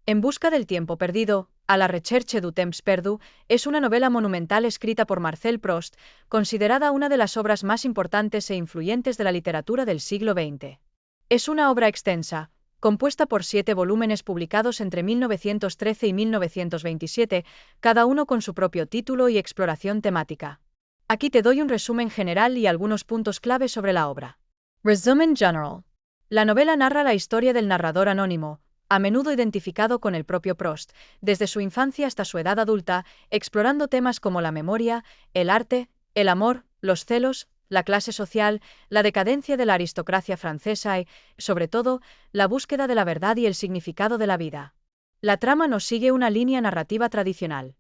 En busca del tiempo perdido, A la recherche du temps perdu, es una novela monumental escrita por Marcel Proust, considerada una de las obras más importantes e influyentes de la literatura del siglo XX. Es una obra extensa, compuesta por 7 volúmenes publicados entre 1913 y 1927, cada uno con su propio título y exploración temática. Aquí te doy un resumen general y algunos puntos clave sobre la obra. Resumen general. La novela narra la historia del narrador anónimo, a menudo identificado con el propio Proust, desde su infancia hasta su edad adulta, explorando temas como la memoria, el arte, el amor, los celos, la clase social, la decadencia de la aristocracia francesa y, sobre todo, la búsqueda de la verdad y el significado de la vida. La trama no sigue una línea narrativa tradicional.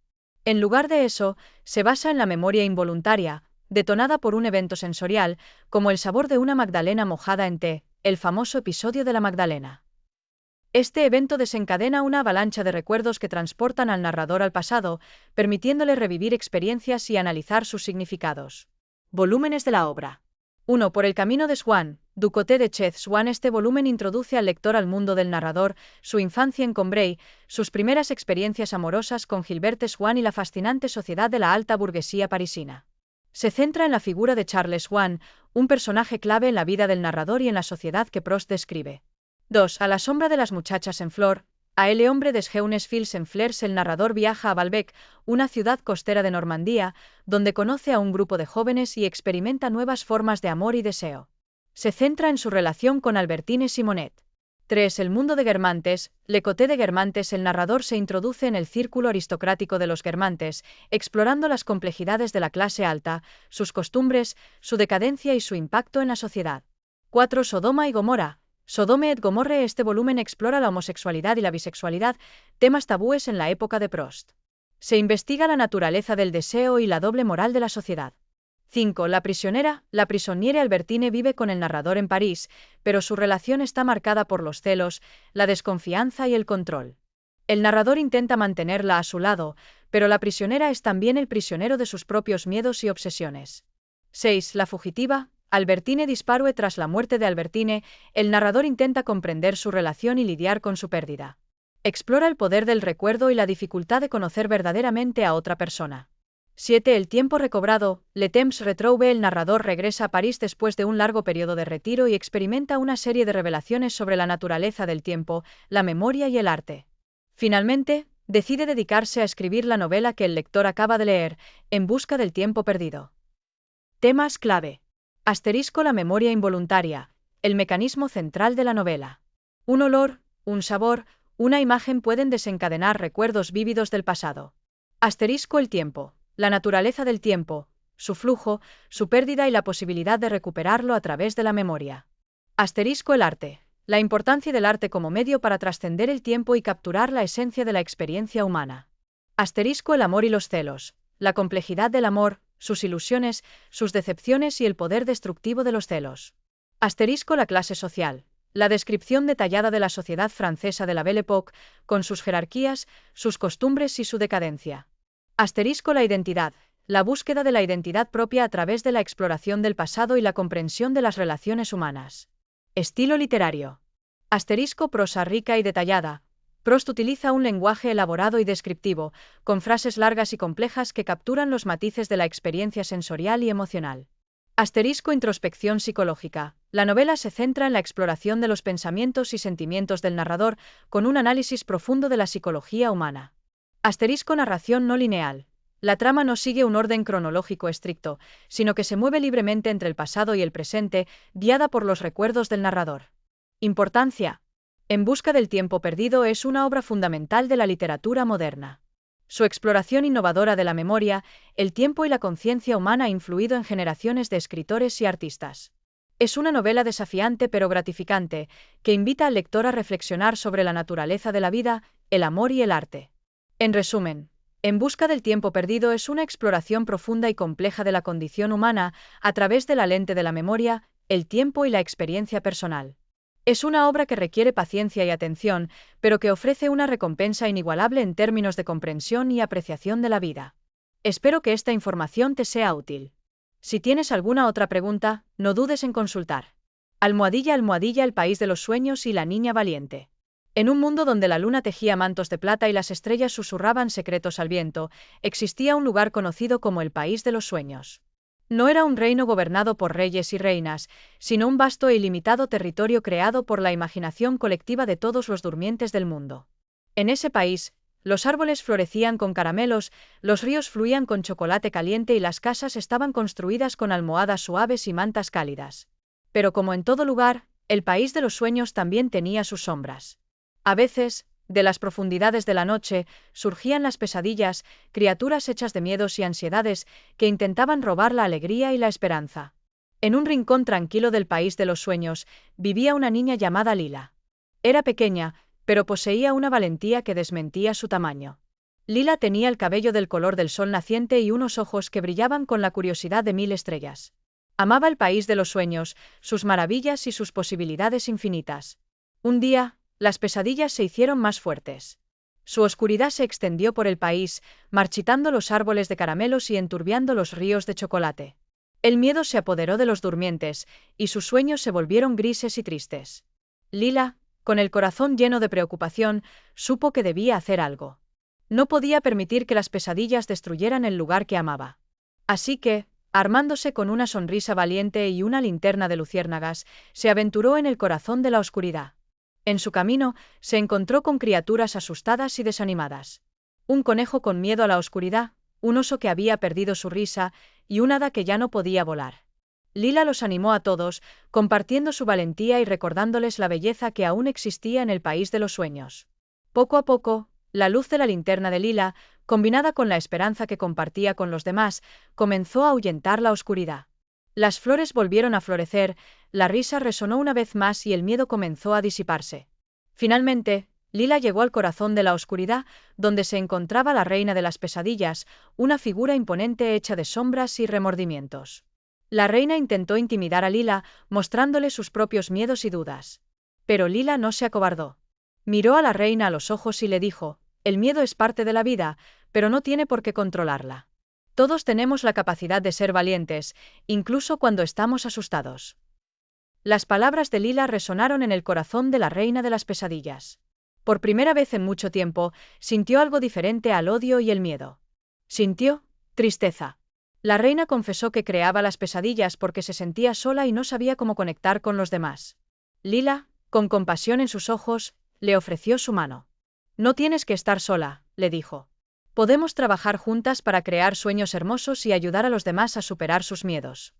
En lugar de eso, se basa en la memoria involuntaria, detonada por un evento sensorial, como el sabor de una magdalena mojada en té, el famoso episodio de la Magdalena. Este evento desencadena una avalancha de recuerdos que transportan al narrador al pasado, permitiéndole revivir experiencias y analizar sus significados. Volúmenes de la obra. 1. Por el camino de Swann, du côté de Chez Swann. Este volumen introduce al lector al mundo del narrador, su infancia en Combray, sus primeras experiencias amorosas con Gilberte Swann y la fascinante sociedad de la alta burguesía parisina. Se centra en la figura de Charles Swann, un personaje clave en la vida del narrador y en la sociedad que Proust describe. 2. A la sombra de las muchachas en flor. A El hombre des jeunes filles en fleurs. El narrador viaja a Balbec, una ciudad costera de Normandía, donde conoce a un grupo de jóvenes y experimenta nuevas formas de amor y deseo. Se centra en su relación con Albertine Simonet. 3. El mundo de Guermantes. Le Côté de Guermantes. El narrador se introduce en el círculo aristocrático de los Guermantes, explorando las complejidades de la clase alta, sus costumbres, su decadencia y su impacto en la sociedad. 4. Sodoma y Gomorra. Sodome et Gomorre. Este volumen explora la homosexualidad y la bisexualidad, temas tabúes en la época de Proust. Se investiga la naturaleza del deseo y la doble moral de la sociedad. 5. La prisionera. La prisonnière Albertine vive con el narrador en París, pero su relación está marcada por los celos, la desconfianza y el control. El narrador intenta mantenerla a su lado, pero la prisionera es también el prisionero de sus propios miedos y obsesiones. 6. La fugitiva. Albertine disparue. Tras la muerte de Albertine, el narrador intenta comprender su relación y lidiar con su pérdida. Explora el poder del recuerdo y la dificultad de conocer verdaderamente a otra persona. 7. El tiempo recobrado. Le temps retrouvé. El narrador regresa a París después de un largo periodo de retiro y experimenta una serie de revelaciones sobre la naturaleza del tiempo, la memoria y el arte. Finalmente, decide dedicarse a escribir la novela que el lector acaba de leer, En busca del tiempo perdido. Temas clave. Asterisco. La memoria involuntaria, el mecanismo central de la novela. Un olor, un sabor, una imagen pueden desencadenar recuerdos vívidos del pasado. Asterisco. El tiempo, la naturaleza del tiempo, su flujo, su pérdida y la posibilidad de recuperarlo a través de la memoria. Asterisco. El arte, la importancia del arte como medio para trascender el tiempo y capturar la esencia de la experiencia humana. Asterisco. El amor y los celos, la complejidad del amor, sus ilusiones, sus decepciones y el poder destructivo de los celos. Asterisco. La clase social, la descripción detallada de la sociedad francesa de la Belle Époque, con sus jerarquías, sus costumbres y su decadencia. Asterisco. La identidad, la búsqueda de la identidad propia a través de la exploración del pasado y la comprensión de las relaciones humanas. Estilo literario. Asterisco. Prosa rica y detallada. Proust utiliza un lenguaje elaborado y descriptivo, con frases largas y complejas que capturan los matices de la experiencia sensorial y emocional. Asterisco. Introspección psicológica. La novela se centra en la exploración de los pensamientos y sentimientos del narrador, con un análisis profundo de la psicología humana. Asterisco. Narración no lineal. La trama no sigue un orden cronológico estricto, sino que se mueve libremente entre el pasado y el presente, guiada por los recuerdos del narrador. Importancia. En busca del tiempo perdido es una obra fundamental de la literatura moderna. Su exploración innovadora de la memoria, el tiempo y la conciencia humana ha influido en generaciones de escritores y artistas. Es una novela desafiante pero gratificante, que invita al lector a reflexionar sobre la naturaleza de la vida, el amor y el arte. En resumen, En busca del tiempo perdido es una exploración profunda y compleja de la condición humana, a través de la lente de la memoria, el tiempo y la experiencia personal. Es una obra que requiere paciencia y atención, pero que ofrece una recompensa inigualable en términos de comprensión y apreciación de la vida. Espero que esta información te sea útil. Si tienes alguna otra pregunta, no dudes en consultar. ___El país de los sueños y la niña valiente. En un mundo donde la luna tejía mantos de plata y las estrellas susurraban secretos al viento, existía un lugar conocido como el País de los Sueños. No era un reino gobernado por reyes y reinas, sino un vasto e ilimitado territorio creado por la imaginación colectiva de todos los durmientes del mundo. En ese país, los árboles florecían con caramelos, los ríos fluían con chocolate caliente y las casas estaban construidas con almohadas suaves y mantas cálidas. Pero como en todo lugar, el País de los Sueños también tenía sus sombras. A veces, de las profundidades de la noche, surgían las pesadillas, criaturas hechas de miedos y ansiedades, que intentaban robar la alegría y la esperanza. En un rincón tranquilo del País de los Sueños, vivía una niña llamada Lila. Era pequeña, pero poseía una valentía que desmentía su tamaño. Lila tenía el cabello del color del sol naciente y unos ojos que brillaban con la curiosidad de 1000 estrellas. Amaba el País de los Sueños, sus maravillas y sus posibilidades infinitas. Un día, las pesadillas se hicieron más fuertes. Su oscuridad se extendió por el país, marchitando los árboles de caramelos y enturbiando los ríos de chocolate. El miedo se apoderó de los durmientes, y sus sueños se volvieron grises y tristes. Lila, con el corazón lleno de preocupación, supo que debía hacer algo. No podía permitir que las pesadillas destruyeran el lugar que amaba. Así que, armándose con una sonrisa valiente y una linterna de luciérnagas, se aventuró en el corazón de la oscuridad. En su camino, se encontró con criaturas asustadas y desanimadas. Un conejo con miedo a la oscuridad, un oso que había perdido su risa, y un hada que ya no podía volar. Lila los animó a todos, compartiendo su valentía y recordándoles la belleza que aún existía en el País de los Sueños. Poco a poco, la luz de la linterna de Lila, combinada con la esperanza que compartía con los demás, comenzó a ahuyentar la oscuridad. Las flores volvieron a florecer, la risa resonó una vez más y el miedo comenzó a disiparse. Finalmente, Lila llegó al corazón de la oscuridad, donde se encontraba la reina de las pesadillas, una figura imponente hecha de sombras y remordimientos. La reina intentó intimidar a Lila, mostrándole sus propios miedos y dudas. Pero Lila no se acobardó. Miró a la reina a los ojos y le dijo: «El miedo es parte de la vida, pero no tiene por qué controlarla. Todos tenemos la capacidad de ser valientes, incluso cuando estamos asustados». Las palabras de Lila resonaron en el corazón de la reina de las pesadillas. Por primera vez en mucho tiempo, sintió algo diferente al odio y el miedo. Sintió tristeza. La reina confesó que creaba las pesadillas porque se sentía sola y no sabía cómo conectar con los demás. Lila, con compasión en sus ojos, le ofreció su mano. «No tienes que estar sola», le dijo. «Podemos trabajar juntas para crear sueños hermosos y ayudar a los demás a superar sus miedos».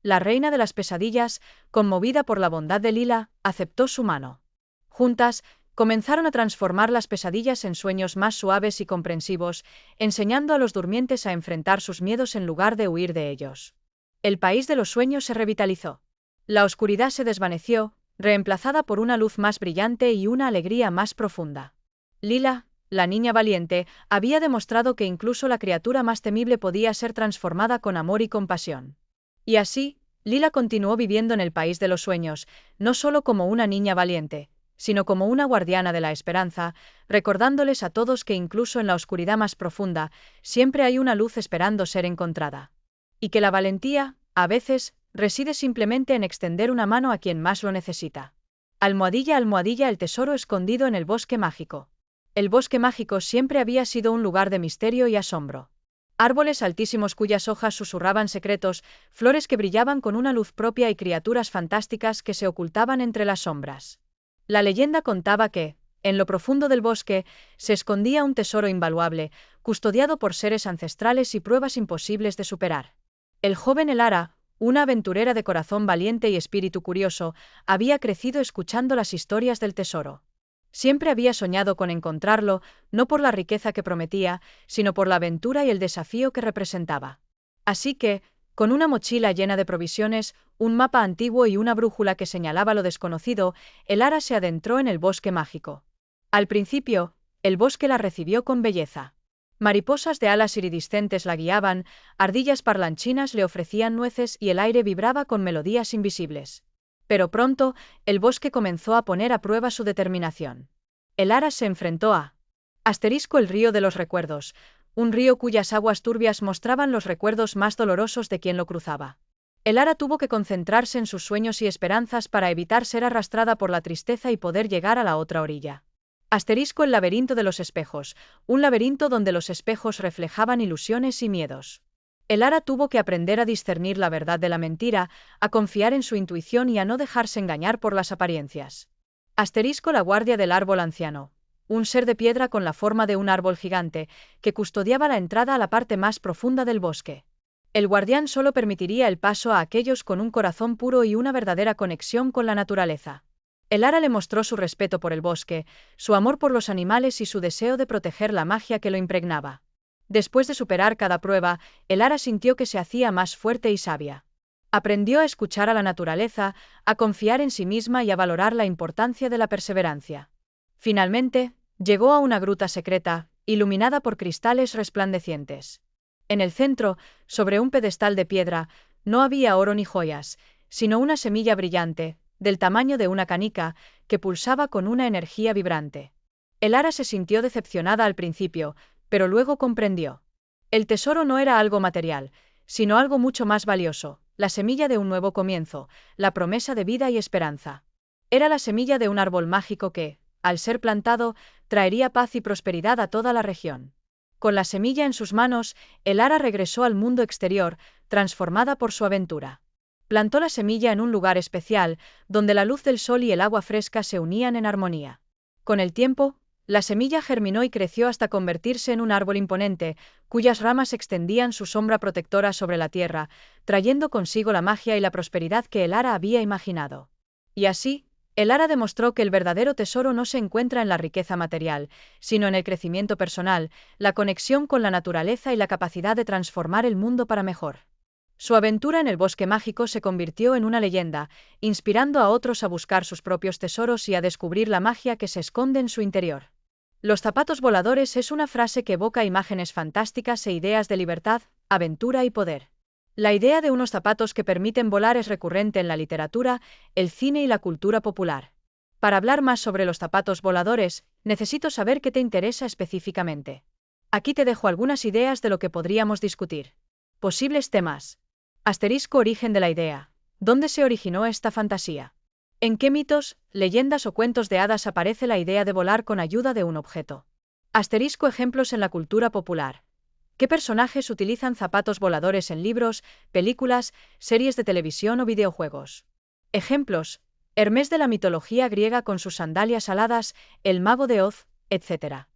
La reina de las pesadillas, conmovida por la bondad de Lila, aceptó su mano. Juntas, comenzaron a transformar las pesadillas en sueños más suaves y comprensivos, enseñando a los durmientes a enfrentar sus miedos en lugar de huir de ellos. El País de los Sueños se revitalizó. La oscuridad se desvaneció, reemplazada por una luz más brillante y una alegría más profunda. Lila, la niña valiente, había demostrado que incluso la criatura más temible podía ser transformada con amor y compasión. Y así, Lila continuó viviendo en el País de los Sueños, no solo como una niña valiente, sino como una guardiana de la esperanza, recordándoles a todos que incluso en la oscuridad más profunda, siempre hay una luz esperando ser encontrada. Y que la valentía, a veces, reside simplemente en extender una mano a quien más lo necesita. Almohadilla, almohadilla, el tesoro escondido en el bosque mágico. El bosque mágico siempre había sido un lugar de misterio y asombro. Árboles altísimos cuyas hojas susurraban secretos, flores que brillaban con una luz propia y criaturas fantásticas que se ocultaban entre las sombras. La leyenda contaba que, en lo profundo del bosque, se escondía un tesoro invaluable, custodiado por seres ancestrales y pruebas imposibles de superar. El joven Elara, una aventurera de corazón valiente y espíritu curioso, había crecido escuchando las historias del tesoro. Siempre había soñado con encontrarlo, no por la riqueza que prometía, sino por la aventura y el desafío que representaba. Así que, con una mochila llena de provisiones, un mapa antiguo y una brújula que señalaba lo desconocido, Elara se adentró en el bosque mágico. Al principio, el bosque la recibió con belleza. Mariposas de alas iridiscentes la guiaban, ardillas parlanchinas le ofrecían nueces y el aire vibraba con melodías invisibles. Pero pronto, el bosque comenzó a poner a prueba su determinación. Elara se enfrentó a el río de los recuerdos, un río cuyas aguas turbias mostraban los recuerdos más dolorosos de quien lo cruzaba. Elara tuvo que concentrarse en sus sueños y esperanzas para evitar ser arrastrada por la tristeza y poder llegar a la otra orilla. Asterisco el laberinto de los espejos, un laberinto donde los espejos reflejaban ilusiones y miedos. Elara tuvo que aprender a discernir la verdad de la mentira, a confiar en su intuición y a no dejarse engañar por las apariencias. Asterisco la guardia del árbol anciano, un ser de piedra con la forma de un árbol gigante, que custodiaba la entrada a la parte más profunda del bosque. El guardián solo permitiría el paso a aquellos con un corazón puro y una verdadera conexión con la naturaleza. Elara le mostró su respeto por el bosque, su amor por los animales y su deseo de proteger la magia que lo impregnaba. Después de superar cada prueba, Elara sintió que se hacía más fuerte y sabia. Aprendió a escuchar a la naturaleza, a confiar en sí misma y a valorar la importancia de la perseverancia. Finalmente, llegó a una gruta secreta, iluminada por cristales resplandecientes. En el centro, sobre un pedestal de piedra, no había oro ni joyas, sino una semilla brillante, del tamaño de una canica, que pulsaba con una energía vibrante. Elara se sintió decepcionada al principio, pero luego comprendió. El tesoro no era algo material, sino algo mucho más valioso, la semilla de un nuevo comienzo, la promesa de vida y esperanza. Era la semilla de un árbol mágico que, al ser plantado, traería paz y prosperidad a toda la región. Con la semilla en sus manos, Elara regresó al mundo exterior, transformada por su aventura. Plantó la semilla en un lugar especial, donde la luz del sol y el agua fresca se unían en armonía. Con el tiempo, la semilla germinó y creció hasta convertirse en un árbol imponente, cuyas ramas extendían su sombra protectora sobre la tierra, trayendo consigo la magia y la prosperidad que Elara había imaginado. Y así, Elara demostró que el verdadero tesoro no se encuentra en la riqueza material, sino en el crecimiento personal, la conexión con la naturaleza y la capacidad de transformar el mundo para mejor. Su aventura en el bosque mágico se convirtió en una leyenda, inspirando a otros a buscar sus propios tesoros y a descubrir la magia que se esconde en su interior. Los zapatos voladores es una frase que evoca imágenes fantásticas e ideas de libertad, aventura y poder. La idea de unos zapatos que permiten volar es recurrente en la literatura, el cine y la cultura popular. Para hablar más sobre los zapatos voladores, necesito saber qué te interesa específicamente. Aquí te dejo algunas ideas de lo que podríamos discutir. Posibles temas. Asterisco origen de la idea. ¿Dónde se originó esta fantasía? ¿En qué mitos, leyendas o cuentos de hadas aparece la idea de volar con ayuda de un objeto? Asterisco ejemplos en la cultura popular. ¿Qué personajes utilizan zapatos voladores en libros, películas, series de televisión o videojuegos? Ejemplos: Hermes de la mitología griega con sus sandalias aladas, el mago de Oz, etc.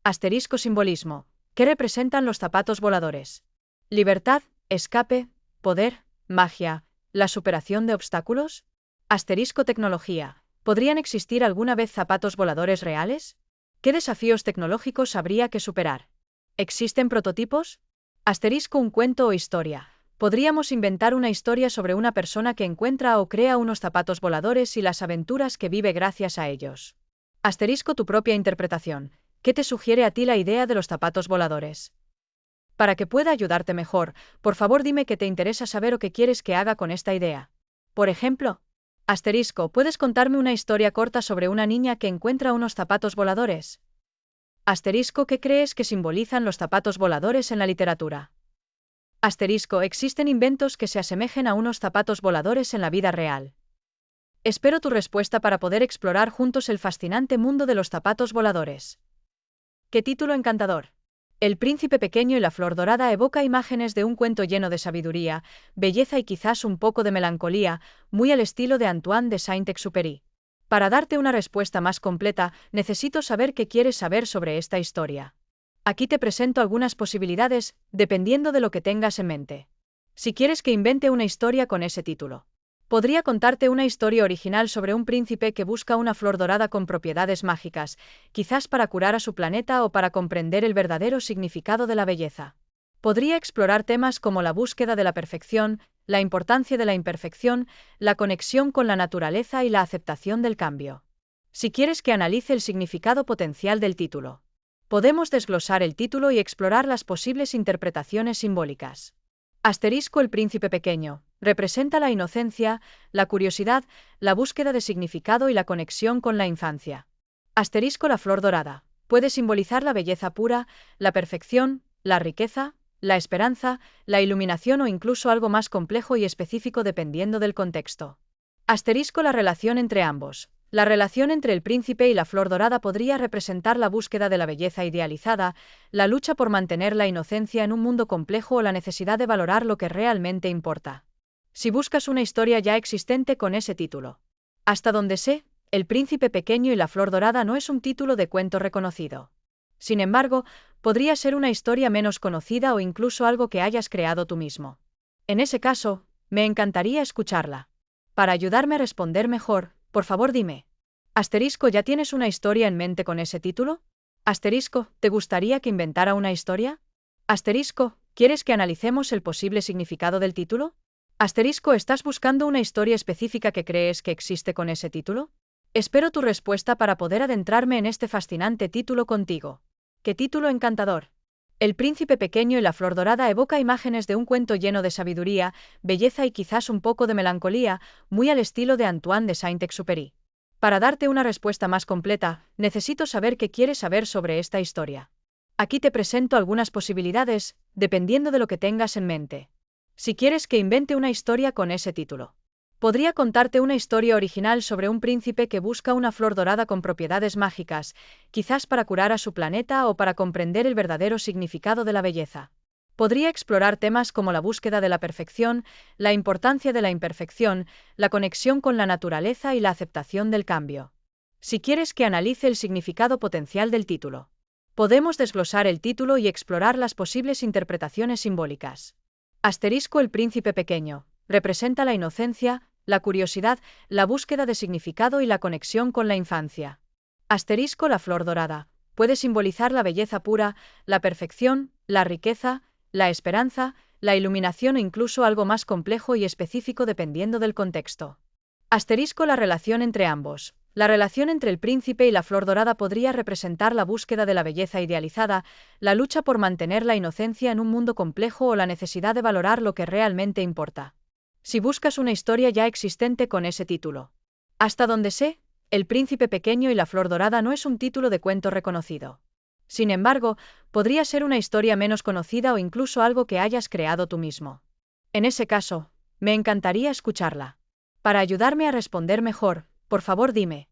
Asterisco simbolismo. ¿Qué representan los zapatos voladores? Libertad, escape, poder, magia, la superación de obstáculos. Asterisco tecnología. ¿Podrían existir alguna vez zapatos voladores reales? ¿Qué desafíos tecnológicos habría que superar? ¿Existen prototipos? Asterisco un cuento o historia. Podríamos inventar una historia sobre una persona que encuentra o crea unos zapatos voladores y las aventuras que vive gracias a ellos. Asterisco tu propia interpretación. ¿Qué te sugiere a ti la idea de los zapatos voladores? Para que pueda ayudarte mejor, por favor dime qué te interesa saber o qué quieres que haga con esta idea. Por ejemplo, asterisco, ¿puedes contarme una historia corta sobre una niña que encuentra unos zapatos voladores? Asterisco, ¿qué crees que simbolizan los zapatos voladores en la literatura? Asterisco, ¿existen inventos que se asemejen a unos zapatos voladores en la vida real? Espero tu respuesta para poder explorar juntos el fascinante mundo de los zapatos voladores. ¡Qué título encantador! El príncipe pequeño y la flor dorada evoca imágenes de un cuento lleno de sabiduría, belleza y quizás un poco de melancolía, muy al estilo de Antoine de Saint-Exupéry. Para darte una respuesta más completa, necesito saber qué quieres saber sobre esta historia. Aquí te presento algunas posibilidades, dependiendo de lo que tengas en mente. Si quieres que invente una historia con ese título. Podría contarte una historia original sobre un príncipe que busca una flor dorada con propiedades mágicas, quizás para curar a su planeta o para comprender el verdadero significado de la belleza. Podría explorar temas como la búsqueda de la perfección, la importancia de la imperfección, la conexión con la naturaleza y la aceptación del cambio. Si quieres que analice el significado potencial del título, podemos desglosar el título y explorar las posibles interpretaciones simbólicas. Asterisco el príncipe pequeño. Representa la inocencia, la curiosidad, la búsqueda de significado y la conexión con la infancia. Asterisco la flor dorada. Puede simbolizar la belleza pura, la perfección, la riqueza, la esperanza, la iluminación o incluso algo más complejo y específico dependiendo del contexto. Asterisco la relación entre ambos. La relación entre el príncipe y la flor dorada podría representar la búsqueda de la belleza idealizada, la lucha por mantener la inocencia en un mundo complejo o la necesidad de valorar lo que realmente importa. Si buscas una historia ya existente con ese título. Hasta donde sé, El príncipe pequeño y la flor dorada no es un título de cuento reconocido. Sin embargo, podría ser una historia menos conocida o incluso algo que hayas creado tú mismo. En ese caso, me encantaría escucharla. Para ayudarme a responder mejor, por favor dime. Asterisco, ¿ya tienes una historia en mente con ese título? Asterisco, ¿te gustaría que inventara una historia? Asterisco, ¿quieres que analicemos el posible significado del título? Asterisco, ¿estás buscando una historia específica que crees que existe con ese título? Espero tu respuesta para poder adentrarme en este fascinante título contigo. ¡Qué título encantador! El príncipe pequeño y la flor dorada evoca imágenes de un cuento lleno de sabiduría, belleza y quizás un poco de melancolía, muy al estilo de Antoine de Saint-Exupéry. Para darte una respuesta más completa, necesito saber qué quieres saber sobre esta historia. Aquí te presento algunas posibilidades, dependiendo de lo que tengas en mente. Si quieres que invente una historia con ese título. Podría contarte una historia original sobre un príncipe que busca una flor dorada con propiedades mágicas, quizás para curar a su planeta o para comprender el verdadero significado de la belleza. Podría explorar temas como la búsqueda de la perfección, la importancia de la imperfección, la conexión con la naturaleza y la aceptación del cambio. Si quieres que analice el significado potencial del título, podemos desglosar el título y explorar las posibles interpretaciones simbólicas. Asterisco el príncipe pequeño. Representa la inocencia, la curiosidad, la búsqueda de significado y la conexión con la infancia. Asterisco la flor dorada. Puede simbolizar la belleza pura, la perfección, la riqueza, la esperanza, la iluminación o incluso algo más complejo y específico dependiendo del contexto. Asterisco la relación entre ambos. La relación entre el príncipe y la flor dorada podría representar la búsqueda de la belleza idealizada, la lucha por mantener la inocencia en un mundo complejo o la necesidad de valorar lo que realmente importa. Si buscas una historia ya existente con ese título. Hasta donde sé, El príncipe pequeño y la flor dorada no es un título de cuento reconocido. Sin embargo, podría ser una historia menos conocida o incluso algo que hayas creado tú mismo. En ese caso, me encantaría escucharla. Para ayudarme a responder mejor, por favor dime.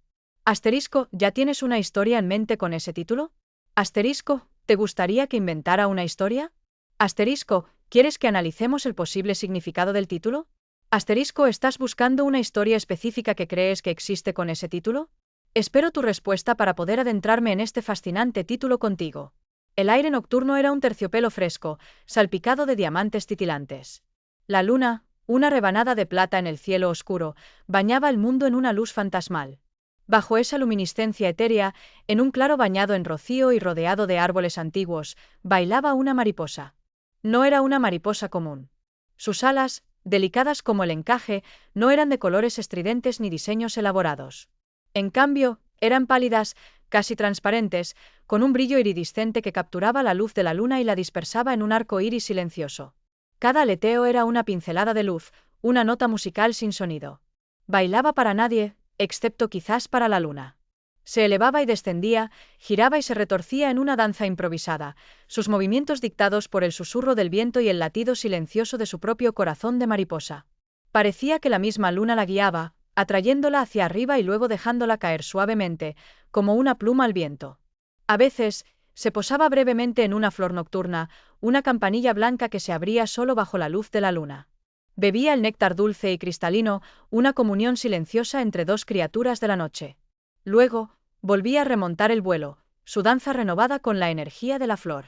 Asterisco, ¿ya tienes una historia en mente con ese título? Asterisco, ¿te gustaría que inventara una historia? Asterisco, ¿quieres que analicemos el posible significado del título? Asterisco, ¿estás buscando una historia específica que crees que existe con ese título? Espero tu respuesta para poder adentrarme en este fascinante título contigo. El aire nocturno era un terciopelo fresco, salpicado de diamantes titilantes. La luna, una rebanada de plata en el cielo oscuro, bañaba el mundo en una luz fantasmal. Bajo esa luminiscencia etérea, en un claro bañado en rocío y rodeado de árboles antiguos, bailaba una mariposa. No era una mariposa común. Sus alas, delicadas como el encaje, no eran de colores estridentes ni diseños elaborados. En cambio, eran pálidas, casi transparentes, con un brillo iridiscente que capturaba la luz de la luna y la dispersaba en un arco iris silencioso. Cada aleteo era una pincelada de luz, una nota musical sin sonido. Bailaba para nadie, excepto quizás para la luna. Se elevaba y descendía, giraba y se retorcía en una danza improvisada, sus movimientos dictados por el susurro del viento y el latido silencioso de su propio corazón de mariposa. Parecía que la misma luna la guiaba, atrayéndola hacia arriba y luego dejándola caer suavemente, como una pluma al viento. A veces, se posaba brevemente en una flor nocturna, una campanilla blanca que se abría solo bajo la luz de la luna. Bebía el néctar dulce y cristalino, una comunión silenciosa entre dos criaturas de la noche. Luego, volvía a remontar el vuelo, su danza renovada con la energía de la flor.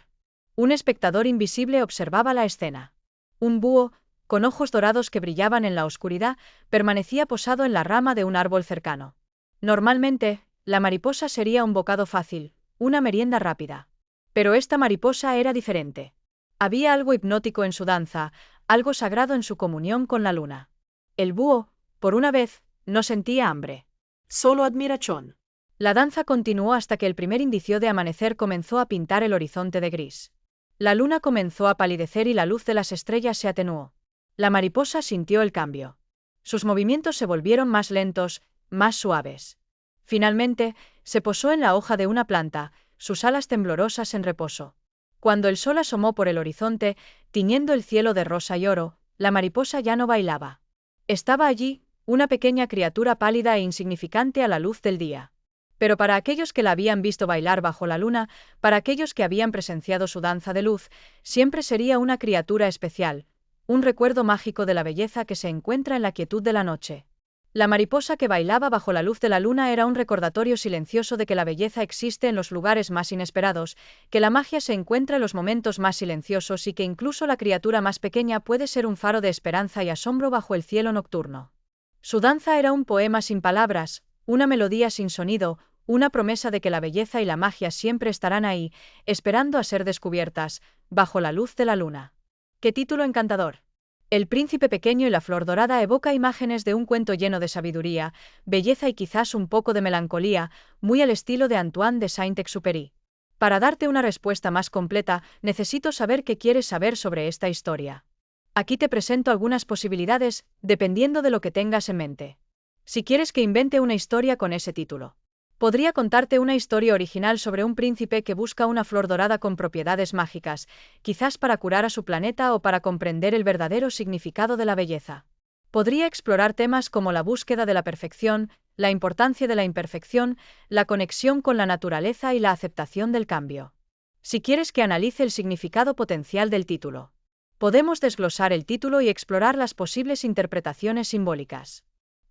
Un espectador invisible observaba la escena. Un búho, con ojos dorados que brillaban en la oscuridad, permanecía posado en la rama de un árbol cercano. Normalmente, la mariposa sería un bocado fácil, una merienda rápida. Pero esta mariposa era diferente. Había algo hipnótico en su danza, algo sagrado en su comunión con la luna. El búho, por una vez, no sentía hambre. Solo admiración. La danza continuó hasta que el primer indicio de amanecer comenzó a pintar el horizonte de gris. La luna comenzó a palidecer y la luz de las estrellas se atenuó. La mariposa sintió el cambio. Sus movimientos se volvieron más lentos, más suaves. Finalmente, se posó en la hoja de una planta, sus alas temblorosas en reposo. Cuando el sol asomó por el horizonte, tiñendo el cielo de rosa y oro, la mariposa ya no bailaba. Estaba allí, una pequeña criatura pálida e insignificante a la luz del día. Pero para aquellos que la habían visto bailar bajo la luna, para aquellos que habían presenciado su danza de luz, siempre sería una criatura especial, un recuerdo mágico de la belleza que se encuentra en la quietud de la noche. La mariposa que bailaba bajo la luz de la luna era un recordatorio silencioso de que la belleza existe en los lugares más inesperados, que la magia se encuentra en los momentos más silenciosos y que incluso la criatura más pequeña puede ser un faro de esperanza y asombro bajo el cielo nocturno. Su danza era un poema sin palabras, una melodía sin sonido, una promesa de que la belleza y la magia siempre estarán ahí, esperando a ser descubiertas, bajo la luz de la luna. ¡Qué título encantador! El príncipe pequeño y la flor dorada evoca imágenes de un cuento lleno de sabiduría, belleza y quizás un poco de melancolía, muy al estilo de Antoine de Saint-Exupéry. Para darte una respuesta más completa, necesito saber qué quieres saber sobre esta historia. Aquí te presento algunas posibilidades, dependiendo de lo que tengas en mente. Si quieres que invente una historia con ese título. Podría contarte una historia original sobre un príncipe que busca una flor dorada con propiedades mágicas, quizás para curar a su planeta o para comprender el verdadero significado de la belleza. Podría explorar temas como la búsqueda de la perfección, la importancia de la imperfección, la conexión con la naturaleza y la aceptación del cambio. Si quieres que analice el significado potencial del título, podemos desglosar el título y explorar las posibles interpretaciones simbólicas.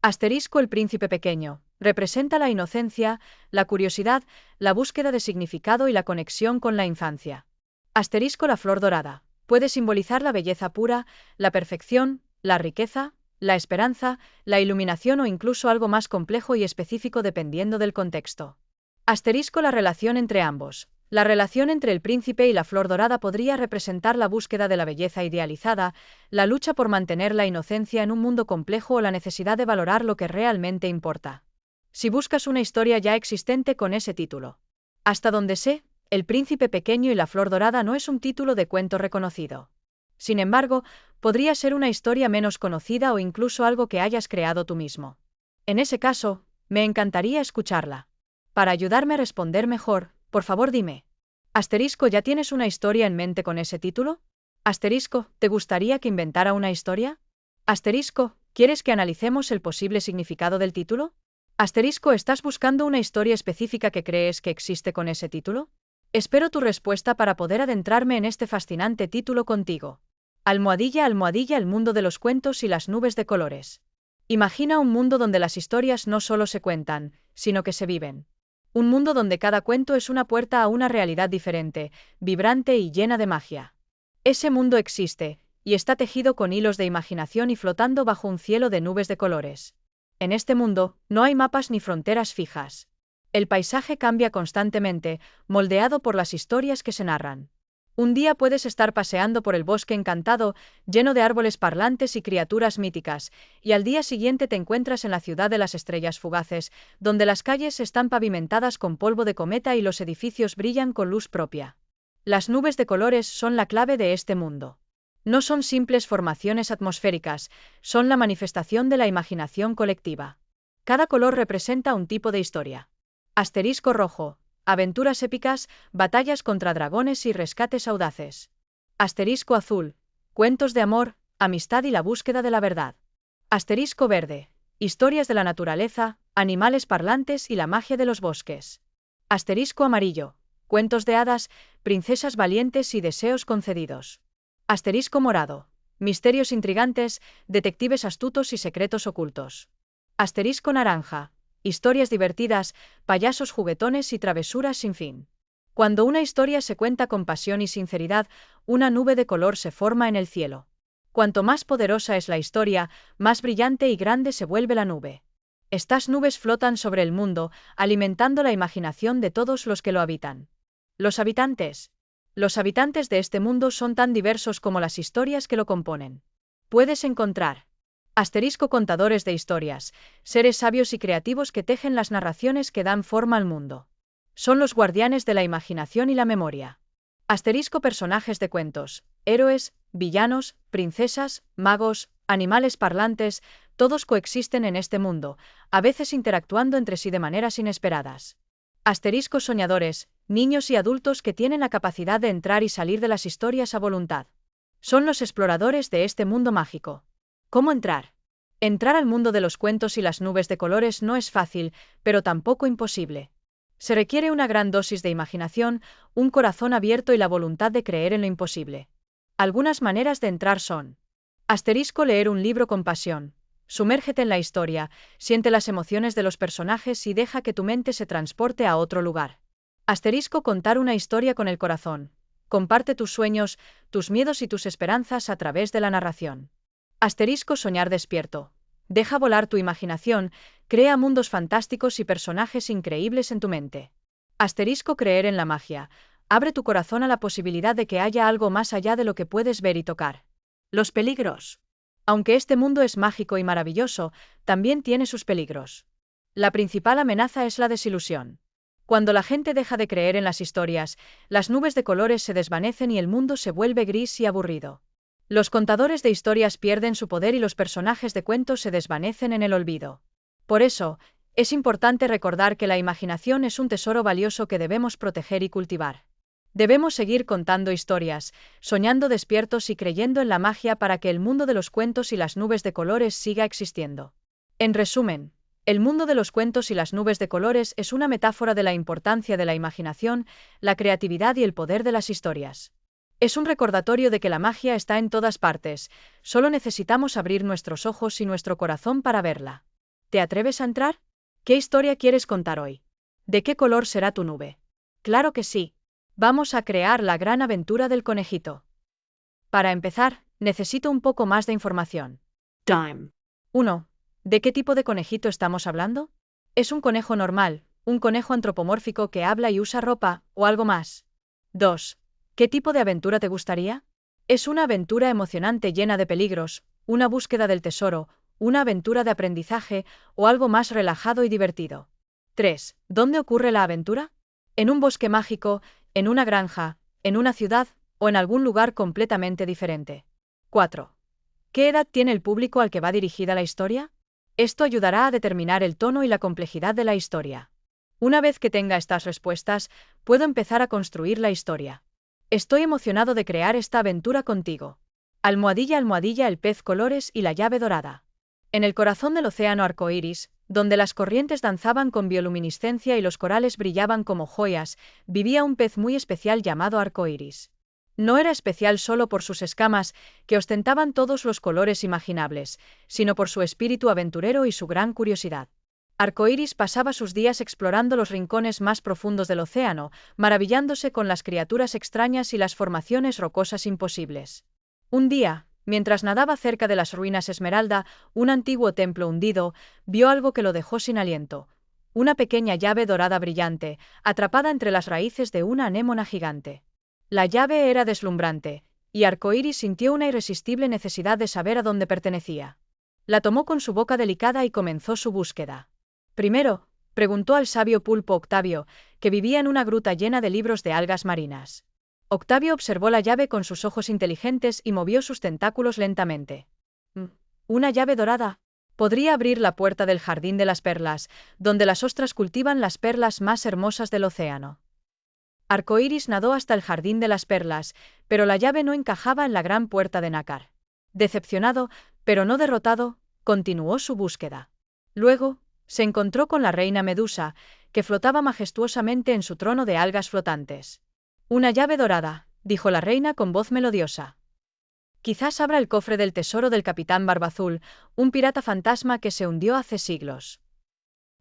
Asterisco el príncipe pequeño. Representa la inocencia, la curiosidad, la búsqueda de significado y la conexión con la infancia. Asterisco la flor dorada. Puede simbolizar la belleza pura, la perfección, la riqueza, la esperanza, la iluminación o incluso algo más complejo y específico dependiendo del contexto. Asterisco la relación entre ambos. La relación entre el príncipe y la flor dorada podría representar la búsqueda de la belleza idealizada, la lucha por mantener la inocencia en un mundo complejo o la necesidad de valorar lo que realmente importa. Si buscas una historia ya existente con ese título. Hasta donde sé, El príncipe pequeño y la flor dorada no es un título de cuento reconocido. Sin embargo, podría ser una historia menos conocida o incluso algo que hayas creado tú mismo. En ese caso, me encantaría escucharla. Para ayudarme a responder mejor, por favor dime. Asterisco, ¿ya tienes una historia en mente con ese título? Asterisco, ¿te gustaría que inventara una historia? Asterisco, ¿quieres que analicemos el posible significado del título? Asterisco, ¿estás buscando una historia específica que crees que existe con ese título? Espero tu respuesta para poder adentrarme en este fascinante título contigo. Almohadilla, almohadilla, el mundo de los cuentos y las nubes de colores. Imagina un mundo donde las historias no solo se cuentan, sino que se viven. Un mundo donde cada cuento es una puerta a una realidad diferente, vibrante y llena de magia. Ese mundo existe, y está tejido con hilos de imaginación y flotando bajo un cielo de nubes de colores. En este mundo, no hay mapas ni fronteras fijas. El paisaje cambia constantemente, moldeado por las historias que se narran. Un día puedes estar paseando por el bosque encantado, lleno de árboles parlantes y criaturas míticas, y al día siguiente te encuentras en la ciudad de las estrellas fugaces, donde las calles están pavimentadas con polvo de cometa y los edificios brillan con luz propia. Las nubes de colores son la clave de este mundo. No son simples formaciones atmosféricas, son la manifestación de la imaginación colectiva. Cada color representa un tipo de historia. Asterisco rojo. Aventuras épicas, batallas contra dragones y rescates audaces. Asterisco azul. Cuentos de amor, amistad y la búsqueda de la verdad. Asterisco verde. Historias de la naturaleza, animales parlantes y la magia de los bosques. Asterisco amarillo. Cuentos de hadas, princesas valientes y deseos concedidos. Asterisco morado. Misterios intrigantes, detectives astutos y secretos ocultos. Asterisco naranja. Historias divertidas, payasos juguetones y travesuras sin fin. Cuando una historia se cuenta con pasión y sinceridad, una nube de color se forma en el cielo. Cuanto más poderosa es la historia, más brillante y grande se vuelve la nube. Estas nubes flotan sobre el mundo, alimentando la imaginación de todos los que lo habitan. Los habitantes. Los habitantes de este mundo son tan diversos como las historias que lo componen. Puedes encontrar asterisco contadores de historias, seres sabios y creativos que tejen las narraciones que dan forma al mundo. Son los guardianes de la imaginación y la memoria. Asterisco personajes de cuentos, héroes, villanos, princesas, magos, animales parlantes, todos coexisten en este mundo, a veces interactuando entre sí de maneras inesperadas. Asterisco soñadores, niños y adultos que tienen la capacidad de entrar y salir de las historias a voluntad. Son los exploradores de este mundo mágico. ¿Cómo entrar? Entrar al mundo de los cuentos y las nubes de colores no es fácil, pero tampoco imposible. Se requiere una gran dosis de imaginación, un corazón abierto y la voluntad de creer en lo imposible. Algunas maneras de entrar son: asterisco leer un libro con pasión. Sumérgete en la historia, siente las emociones de los personajes y deja que tu mente se transporte a otro lugar. Asterisco contar una historia con el corazón. Comparte tus sueños, tus miedos y tus esperanzas a través de la narración. Asterisco soñar despierto. Deja volar tu imaginación, crea mundos fantásticos y personajes increíbles en tu mente. Asterisco creer en la magia. Abre tu corazón a la posibilidad de que haya algo más allá de lo que puedes ver y tocar. Los peligros. Aunque este mundo es mágico y maravilloso, también tiene sus peligros. La principal amenaza es la desilusión. Cuando la gente deja de creer en las historias, las nubes de colores se desvanecen y el mundo se vuelve gris y aburrido. Los contadores de historias pierden su poder y los personajes de cuentos se desvanecen en el olvido. Por eso, es importante recordar que la imaginación es un tesoro valioso que debemos proteger y cultivar. Debemos seguir contando historias, soñando despiertos y creyendo en la magia para que el mundo de los cuentos y las nubes de colores siga existiendo. En resumen, el mundo de los cuentos y las nubes de colores es una metáfora de la importancia de la imaginación, la creatividad y el poder de las historias. Es un recordatorio de que la magia está en todas partes, solo necesitamos abrir nuestros ojos y nuestro corazón para verla. ¿Te atreves a entrar? ¿Qué historia quieres contar hoy? ¿De qué color será tu nube? Claro que sí. Vamos a crear la gran aventura del conejito. Para empezar, necesito un poco más de información. Time. 1. ¿De qué tipo de conejito estamos hablando? ¿Es un conejo normal, un conejo antropomórfico que habla y usa ropa, o algo más? 2. ¿Qué tipo de aventura te gustaría? ¿Es una aventura emocionante llena de peligros, una búsqueda del tesoro, una aventura de aprendizaje, o algo más relajado y divertido? 3. ¿Dónde ocurre la aventura? ¿En un bosque mágico, en una granja, en una ciudad, o en algún lugar completamente diferente? 4. ¿Qué edad tiene el público al que va dirigida la historia? Esto ayudará a determinar el tono y la complejidad de la historia. Una vez que tenga estas respuestas, puedo empezar a construir la historia. Estoy emocionado de crear esta aventura contigo. Almohadilla, almohadilla, el pez colores y la llave dorada. En el corazón del océano arcoíris, donde las corrientes danzaban con bioluminiscencia y los corales brillaban como joyas, vivía un pez muy especial llamado arcoíris. No era especial solo por sus escamas, que ostentaban todos los colores imaginables, sino por su espíritu aventurero y su gran curiosidad. Arcoíris pasaba sus días explorando los rincones más profundos del océano, maravillándose con las criaturas extrañas y las formaciones rocosas imposibles. Un día, mientras nadaba cerca de las ruinas Esmeralda, un antiguo templo hundido, vio algo que lo dejó sin aliento. Una pequeña llave dorada brillante, atrapada entre las raíces de una anémona gigante. La llave era deslumbrante, y Arcoíris sintió una irresistible necesidad de saber a dónde pertenecía. La tomó con su boca delicada y comenzó su búsqueda. Primero, preguntó al sabio pulpo Octavio, que vivía en una gruta llena de libros de algas marinas. Octavio observó la llave con sus ojos inteligentes y movió sus tentáculos lentamente. ¿Una llave dorada? Podría abrir la puerta del jardín de las perlas, donde las ostras cultivan las perlas más hermosas del océano. Arcoíris nadó hasta el jardín de las perlas, pero la llave no encajaba en la gran puerta de nácar. Decepcionado, pero no derrotado, continuó su búsqueda. Luego, se encontró con la reina Medusa, que flotaba majestuosamente en su trono de algas flotantes. Una llave dorada, dijo la reina con voz melodiosa. Quizás abra el cofre del tesoro del capitán Barbazul, un pirata fantasma que se hundió hace siglos.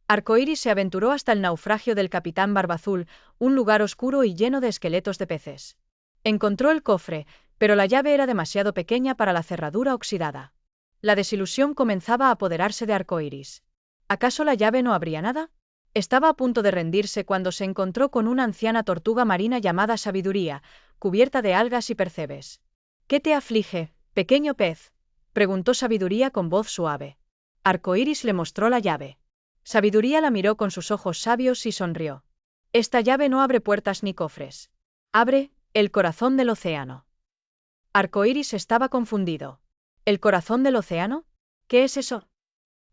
Arcoíris se aventuró hasta el naufragio del capitán Barbazul, un lugar oscuro y lleno de esqueletos de peces. Encontró el cofre, pero la llave era demasiado pequeña para la cerradura oxidada. La desilusión comenzaba a apoderarse de Arcoíris. ¿Acaso la llave no abría nada? Estaba a punto de rendirse cuando se encontró con una anciana tortuga marina llamada Sabiduría, cubierta de algas y percebes. ¿Qué te aflige, pequeño pez?, preguntó Sabiduría con voz suave. Arcoíris le mostró la llave. Sabiduría la miró con sus ojos sabios y sonrió. Esta llave no abre puertas ni cofres. Abre el corazón del océano. Arcoíris estaba confundido. ¿El corazón del océano? ¿Qué es eso?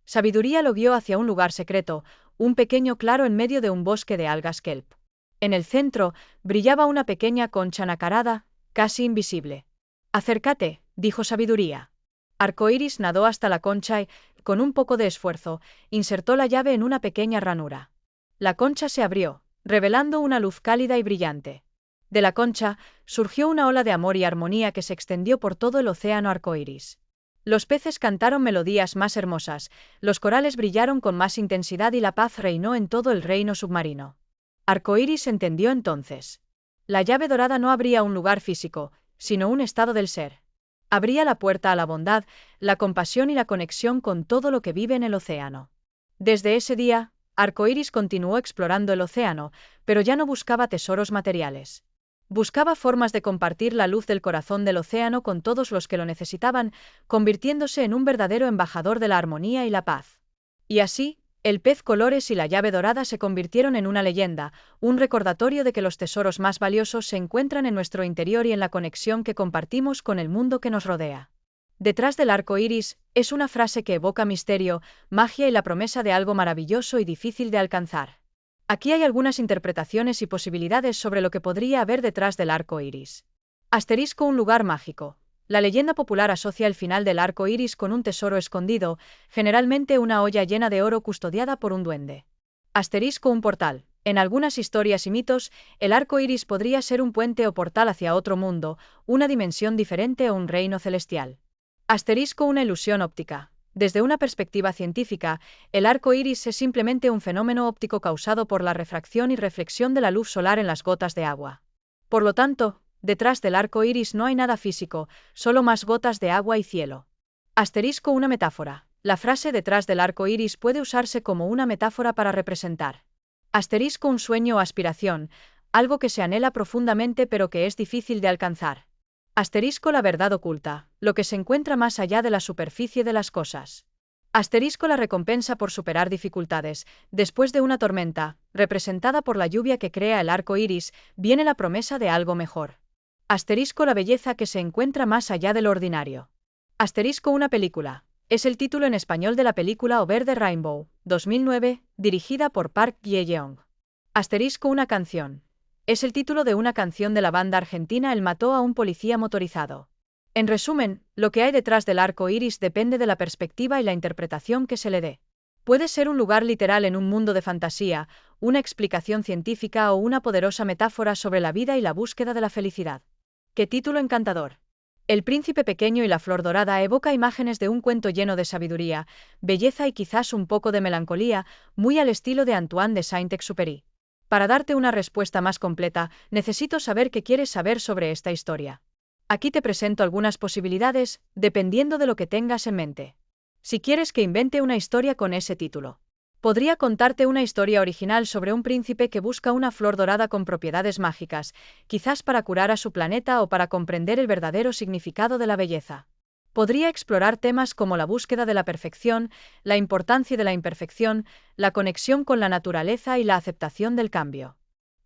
Sabiduría lo guió hacia un lugar secreto, un pequeño claro en medio de un bosque de algas kelp. En el centro, brillaba una pequeña concha nacarada, casi invisible. «Acércate», dijo Sabiduría. Arcoíris nadó hasta la concha y, con un poco de esfuerzo, insertó la llave en una pequeña ranura. La concha se abrió, revelando una luz cálida y brillante. De la concha, surgió una ola de amor y armonía que se extendió por todo el océano arcoíris. Los peces cantaron melodías más hermosas, los corales brillaron con más intensidad y la paz reinó en todo el reino submarino. Arcoíris entendió entonces. La llave dorada no abría un lugar físico, sino un estado del ser. Abría la puerta a la bondad, la compasión y la conexión con todo lo que vive en el océano. Desde ese día, Arcoíris continuó explorando el océano, pero ya no buscaba tesoros materiales. Buscaba formas de compartir la luz del corazón del océano con todos los que lo necesitaban, convirtiéndose en un verdadero embajador de la armonía y la paz. Y así, el pez colores y la llave dorada se convirtieron en una leyenda, un recordatorio de que los tesoros más valiosos se encuentran en nuestro interior y en la conexión que compartimos con el mundo que nos rodea. Detrás del arco iris, es una frase que evoca misterio, magia y la promesa de algo maravilloso y difícil de alcanzar. Aquí hay algunas interpretaciones y posibilidades sobre lo que podría haber detrás del arco iris. Asterisco: un lugar mágico. La leyenda popular asocia el final del arco iris con un tesoro escondido, generalmente una olla llena de oro custodiada por un duende. Asterisco: un portal. En algunas historias y mitos, el arco iris podría ser un puente o portal hacia otro mundo, una dimensión diferente o un reino celestial. Asterisco: una ilusión óptica. Desde una perspectiva científica, el arco iris es simplemente un fenómeno óptico causado por la refracción y reflexión de la luz solar en las gotas de agua. Por lo tanto, detrás del arco iris no hay nada físico, solo más gotas de agua y cielo. Asterisco: una metáfora. La frase detrás del arco iris puede usarse como una metáfora para representar. Asterisco: un sueño o aspiración, algo que se anhela profundamente pero que es difícil de alcanzar. Asterisco: la verdad oculta, lo que se encuentra más allá de la superficie de las cosas. Asterisco: la recompensa por superar dificultades. Después de una tormenta, representada por la lluvia que crea el arco iris, viene la promesa de algo mejor. Asterisco: la belleza que se encuentra más allá de lo ordinario. Asterisco: una película. Es el título en español de la película Over the Rainbow, 2009, dirigida por Park Ye-young. Asterisco: una canción. Es el título de una canción de la banda argentina El Mató a un policía motorizado. En resumen, lo que hay detrás del arco iris depende de la perspectiva y la interpretación que se le dé. Puede ser un lugar literal en un mundo de fantasía, una explicación científica o una poderosa metáfora sobre la vida y la búsqueda de la felicidad. ¡Qué título encantador! El príncipe pequeño y la flor dorada evoca imágenes de un cuento lleno de sabiduría, belleza y quizás un poco de melancolía, muy al estilo de Antoine de Saint-Exupéry. Para darte una respuesta más completa, necesito saber qué quieres saber sobre esta historia. Aquí te presento algunas posibilidades, dependiendo de lo que tengas en mente. Si quieres que invente una historia con ese título. Podría contarte una historia original sobre un príncipe que busca una flor dorada con propiedades mágicas, quizás para curar a su planeta o para comprender el verdadero significado de la belleza. Podría explorar temas como la búsqueda de la perfección, la importancia de la imperfección, la conexión con la naturaleza y la aceptación del cambio.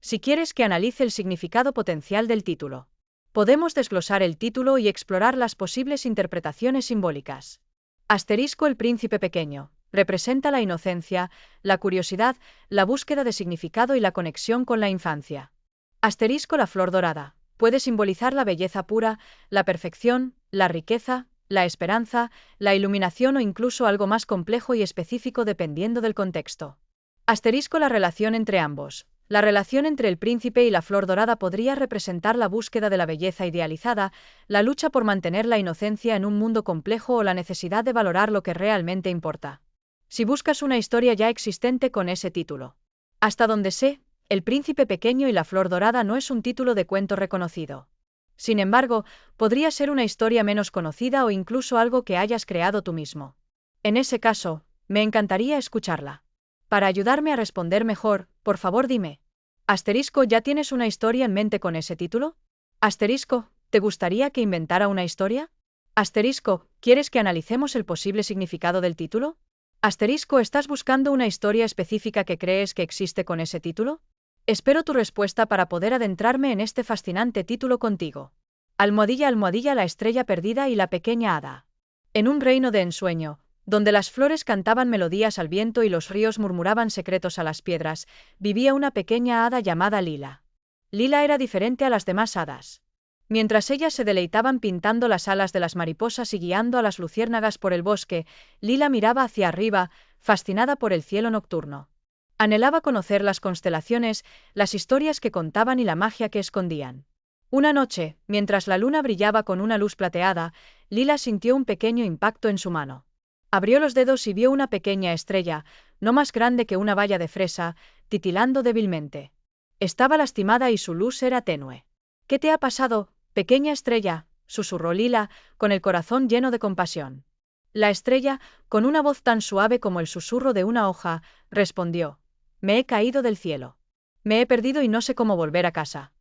Si quieres que analice el significado potencial del título, podemos desglosar el título y explorar las posibles interpretaciones simbólicas. Asterisco: el príncipe pequeño. Representa la inocencia, la curiosidad, la búsqueda de significado y la conexión con la infancia. Asterisco: la flor dorada. Puede simbolizar la belleza pura, la perfección, la riqueza, la esperanza, la iluminación o incluso algo más complejo y específico dependiendo del contexto. Asterisco: la relación entre ambos. La relación entre el príncipe y la flor dorada podría representar la búsqueda de la belleza idealizada, la lucha por mantener la inocencia en un mundo complejo o la necesidad de valorar lo que realmente importa. Si buscas una historia ya existente con ese título. Hasta donde sé, El príncipe pequeño y la flor dorada no es un título de cuento reconocido. Sin embargo, podría ser una historia menos conocida o incluso algo que hayas creado tú mismo. En ese caso, me encantaría escucharla. Para ayudarme a responder mejor, por favor dime. Asterisco: ¿ya tienes una historia en mente con ese título? Asterisco: ¿te gustaría que inventara una historia? Asterisco: ¿quieres que analicemos el posible significado del título? Asterisco: ¿estás buscando una historia específica que crees que existe con ese título? Espero tu respuesta para poder adentrarme en este fascinante título contigo. Almohadilla, almohadilla, la estrella perdida y la pequeña hada. En un reino de ensueño, Donde las flores cantaban melodías al viento y los ríos murmuraban secretos a las piedras, vivía una pequeña hada llamada Lila. Lila era diferente a las demás hadas. Mientras ellas se deleitaban pintando las alas de las mariposas y guiando a las luciérnagas por el bosque, Lila miraba hacia arriba, fascinada por el cielo nocturno. Anhelaba conocer las constelaciones, las historias que contaban y la magia que escondían. Una noche, mientras la luna brillaba con una luz plateada, Lila sintió un pequeño impacto en su mano. Abrió los dedos y vio una pequeña estrella, no más grande que una baya de fresa, titilando débilmente. Estaba lastimada y su luz era tenue. «¿Qué te ha pasado, pequeña estrella?», susurró Lila, con el corazón lleno de compasión. La estrella, con una voz tan suave como el susurro de una hoja, respondió: «Me he caído del cielo. Me he perdido y no sé cómo volver a casa».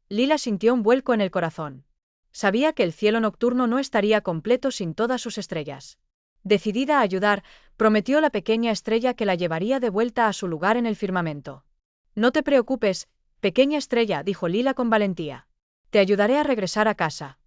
Lila sintió un vuelco en el corazón. Sabía que el cielo nocturno no estaría completo sin todas sus estrellas. Decidida a ayudar, prometió a la pequeña estrella que la llevaría de vuelta a su lugar en el firmamento. «No te preocupes, pequeña estrella», dijo Lila con valentía. «Te ayudaré a regresar a casa».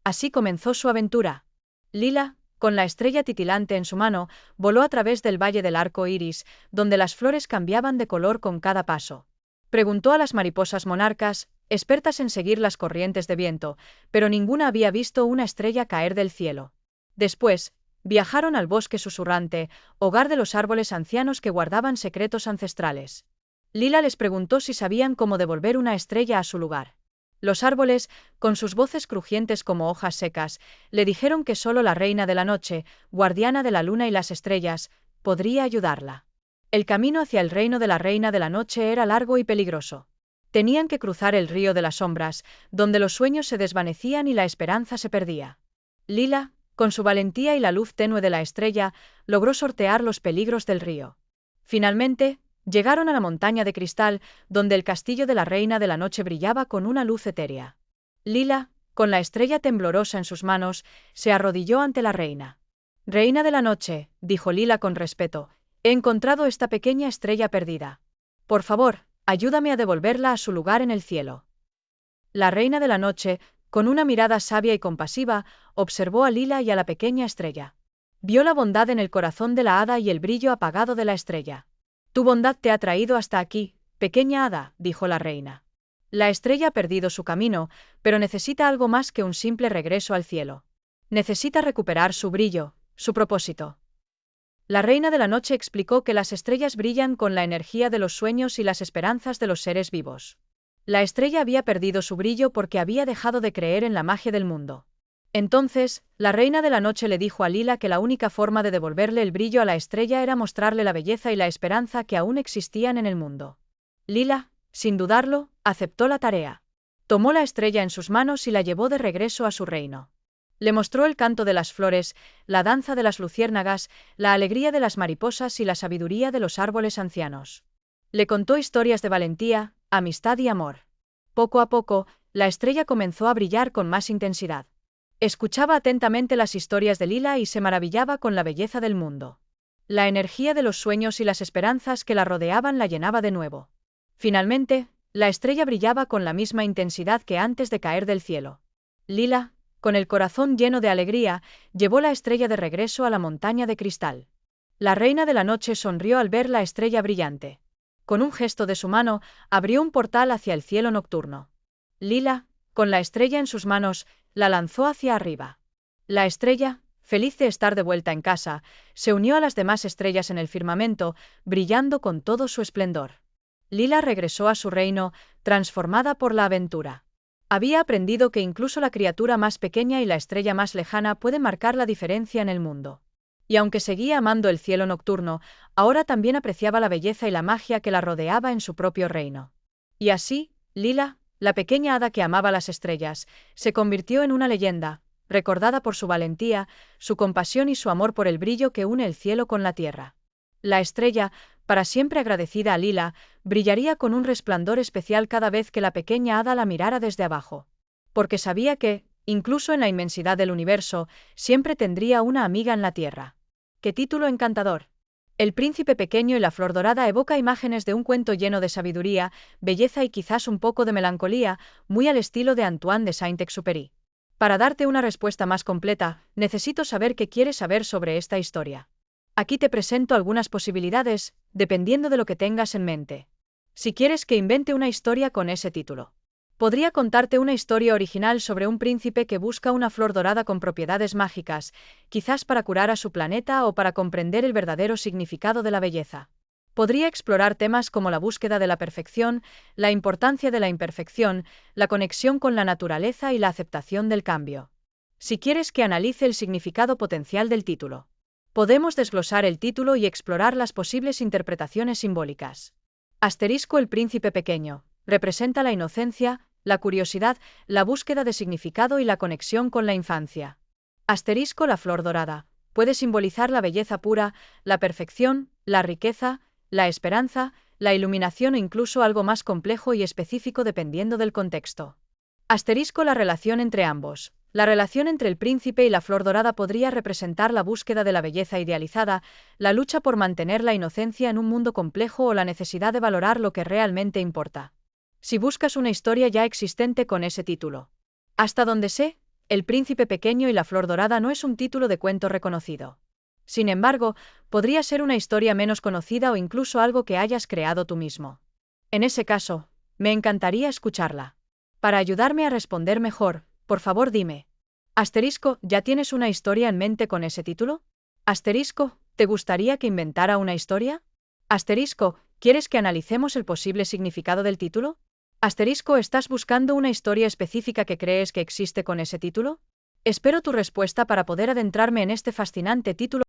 Así comenzó su aventura. Lila, con la estrella titilante en su mano, voló a través del valle del arco iris, donde las flores cambiaban de color con cada paso. Preguntó a las mariposas monarcas, expertas en seguir las corrientes de viento, pero ninguna había visto una estrella caer del cielo. Después, viajaron al bosque susurrante, hogar de los árboles ancianos que guardaban secretos ancestrales. Lila les preguntó si sabían cómo devolver una estrella a su lugar. Los árboles, con sus voces crujientes como hojas secas, le dijeron que solo la reina de la noche, guardiana de la luna y las estrellas, podría ayudarla. El camino hacia el reino de la reina de la noche era largo y peligroso. Tenían que cruzar el río de las sombras, donde los sueños se desvanecían y la esperanza se perdía. Lila, con su valentía y la luz tenue de la estrella, logró sortear los peligros del río. Finalmente, llegaron a la montaña de cristal, donde el castillo de la reina de la noche brillaba con una luz etérea. Lila, con la estrella temblorosa en sus manos, se arrodilló ante la reina. «Reina de la noche», dijo Lila con respeto, «he encontrado esta pequeña estrella perdida. Por favor, ayúdame a devolverla a su lugar en el cielo». La reina de la noche, con una mirada sabia y compasiva, observó a Lila y a la pequeña estrella. Vio la bondad en el corazón de la hada y el brillo apagado de la estrella. «Tu bondad te ha traído hasta aquí, pequeña hada», dijo la reina. «La estrella ha perdido su camino, pero necesita algo más que un simple regreso al cielo. Necesita recuperar su brillo, su propósito». La reina de la noche explicó que las estrellas brillan con la energía de los sueños y las esperanzas de los seres vivos. La estrella había perdido su brillo porque había dejado de creer en la magia del mundo. Entonces, la reina de la noche le dijo a Lila que la única forma de devolverle el brillo a la estrella era mostrarle la belleza y la esperanza que aún existían en el mundo. Lila, sin dudarlo, aceptó la tarea. Tomó la estrella en sus manos y la llevó de regreso a su reino. Le mostró el canto de las flores, la danza de las luciérnagas, la alegría de las mariposas y la sabiduría de los árboles ancianos. Le contó historias de valentía, amistad y amor. Poco a poco, la estrella comenzó a brillar con más intensidad. Escuchaba atentamente las historias de Lila y se maravillaba con la belleza del mundo. La energía de los sueños y las esperanzas que la rodeaban la llenaba de nuevo. Finalmente, la estrella brillaba con la misma intensidad que antes de caer del cielo. Lila, con el corazón lleno de alegría, llevó la estrella de regreso a la montaña de cristal. La reina de la noche sonrió al ver la estrella brillante. Con un gesto de su mano, abrió un portal hacia el cielo nocturno. Lila, con la estrella en sus manos, la lanzó hacia arriba. La estrella, feliz de estar de vuelta en casa, se unió a las demás estrellas en el firmamento, brillando con todo su esplendor. Lila regresó a su reino, transformada por la aventura. Había aprendido que incluso la criatura más pequeña y la estrella más lejana pueden marcar la diferencia en el mundo. Y aunque seguía amando el cielo nocturno, ahora también apreciaba la belleza y la magia que la rodeaba en su propio reino. Y así, Lila, la pequeña hada que amaba las estrellas, se convirtió en una leyenda, recordada por su valentía, su compasión y su amor por el brillo que une el cielo con la tierra. La estrella, para siempre agradecida a Lila, brillaría con un resplandor especial cada vez que la pequeña hada la mirara desde abajo. Porque sabía que, incluso en la inmensidad del universo, siempre tendría una amiga en la tierra. ¡Qué título encantador! El príncipe pequeño y la flor dorada evoca imágenes de un cuento lleno de sabiduría, belleza y quizás un poco de melancolía, muy al estilo de Antoine de Saint-Exupéry. Para darte una respuesta más completa, necesito saber qué quieres saber sobre esta historia. Aquí te presento algunas posibilidades, dependiendo de lo que tengas en mente. Si quieres que invente una historia con ese título. Podría contarte una historia original sobre un príncipe que busca una flor dorada con propiedades mágicas, quizás para curar a su planeta o para comprender el verdadero significado de la belleza. Podría explorar temas como la búsqueda de la perfección, la importancia de la imperfección, la conexión con la naturaleza y la aceptación del cambio. Si quieres que analice el significado potencial del título, podemos desglosar el título y explorar las posibles interpretaciones simbólicas. Asterisco el príncipe pequeño. Representa la inocencia, la curiosidad, la búsqueda de significado y la conexión con la infancia. Asterisco la flor dorada. Puede simbolizar la belleza pura, la perfección, la riqueza, la esperanza, la iluminación o incluso algo más complejo y específico dependiendo del contexto. Asterisco la relación entre ambos. La relación entre el príncipe y la flor dorada podría representar la búsqueda de la belleza idealizada, la lucha por mantener la inocencia en un mundo complejo o la necesidad de valorar lo que realmente importa. Si buscas una historia ya existente con ese título. Hasta donde sé, El príncipe pequeño y la flor dorada no es un título de cuento reconocido. Sin embargo, podría ser una historia menos conocida o incluso algo que hayas creado tú mismo. En ese caso, me encantaría escucharla. Para ayudarme a responder mejor, por favor dime. Asterisco, ¿ya tienes una historia en mente con ese título? Asterisco, ¿te gustaría que inventara una historia? Asterisco, ¿quieres que analicemos el posible significado del título? Asterisco, ¿estás buscando una historia específica que crees que existe con ese título? Espero tu respuesta para poder adentrarme en este fascinante título.